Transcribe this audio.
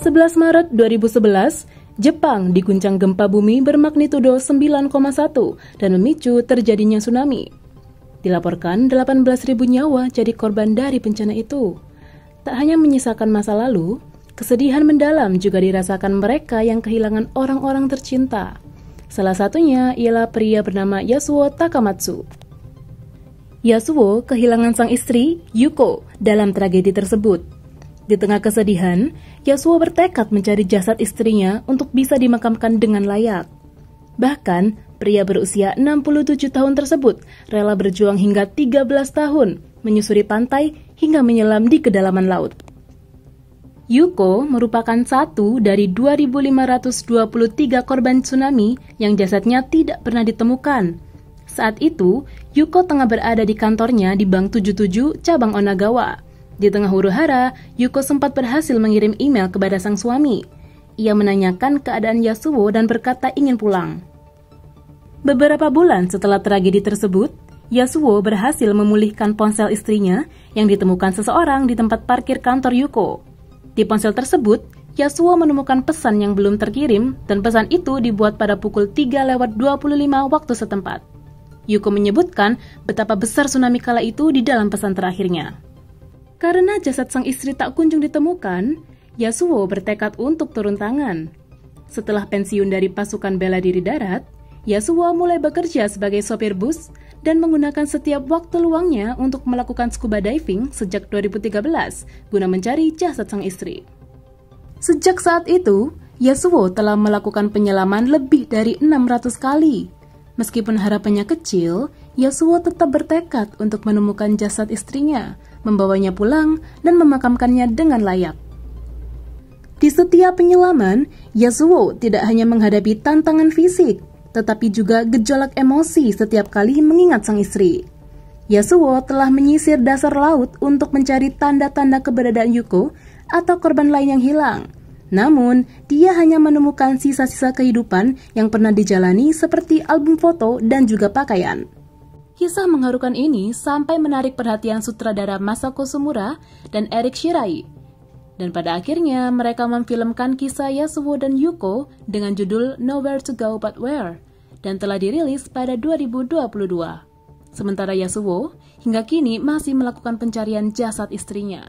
11 Maret 2011, Jepang diguncang gempa bumi bermagnitudo 9,1 dan memicu terjadinya tsunami. Dilaporkan 18.000 nyawa jadi korban dari bencana itu. Tak hanya menyisakan masa lalu, kesedihan mendalam juga dirasakan mereka yang kehilangan orang-orang tercinta. Salah satunya ialah pria bernama Yasuo Takamatsu. Yasuo kehilangan sang istri, Yuko, dalam tragedi tersebut. Di tengah kesedihan, Yasuo bertekad mencari jasad istrinya untuk bisa dimakamkan dengan layak. Bahkan, pria berusia 67 tahun tersebut rela berjuang hingga 13 tahun, menyusuri pantai hingga menyelam di kedalaman laut. Yuko merupakan satu dari 2.523 korban tsunami yang jasadnya tidak pernah ditemukan. Saat itu, Yuko tengah berada di kantornya di Bank 77 cabang Onagawa. Di tengah huru-hara, Yuko sempat berhasil mengirim email kepada sang suami. Ia menanyakan keadaan Yasuo dan berkata ingin pulang. Beberapa bulan setelah tragedi tersebut, Yasuo berhasil memulihkan ponsel istrinya yang ditemukan seseorang di tempat parkir kantor Yuko. Di ponsel tersebut, Yasuo menemukan pesan yang belum terkirim dan pesan itu dibuat pada pukul 3:25 waktu setempat. Yuko menyebutkan betapa besar tsunami kala itu di dalam pesan terakhirnya. Karena jasad sang istri tak kunjung ditemukan, Yasuo bertekad untuk turun tangan. Setelah pensiun dari pasukan bela diri darat, Yasuo mulai bekerja sebagai sopir bus dan menggunakan setiap waktu luangnya untuk melakukan scuba diving sejak 2013 guna mencari jasad sang istri. Sejak saat itu, Yasuo telah melakukan penyelaman lebih dari 600 kali. Meskipun harapannya kecil, Yasuo tetap bertekad untuk menemukan jasad istrinya, membawanya pulang, dan memakamkannya dengan layak. Di setiap penyelaman, Yasuo tidak hanya menghadapi tantangan fisik, tetapi juga gejolak emosi setiap kali mengingat sang istri. Yasuo telah menyisir dasar laut untuk mencari tanda-tanda keberadaan Yuko atau korban lain yang hilang. Namun, dia hanya menemukan sisa-sisa kehidupan yang pernah dijalani seperti album foto dan juga pakaian. Kisah mengharukan ini sampai menarik perhatian sutradara Masako Sumura dan Eric Shirai. Dan pada akhirnya mereka memfilmkan kisah Yasuo dan Yuko dengan judul Nowhere to Go But Where dan telah dirilis pada 2022. Sementara Yasuo hingga kini masih melakukan pencarian jasad istrinya.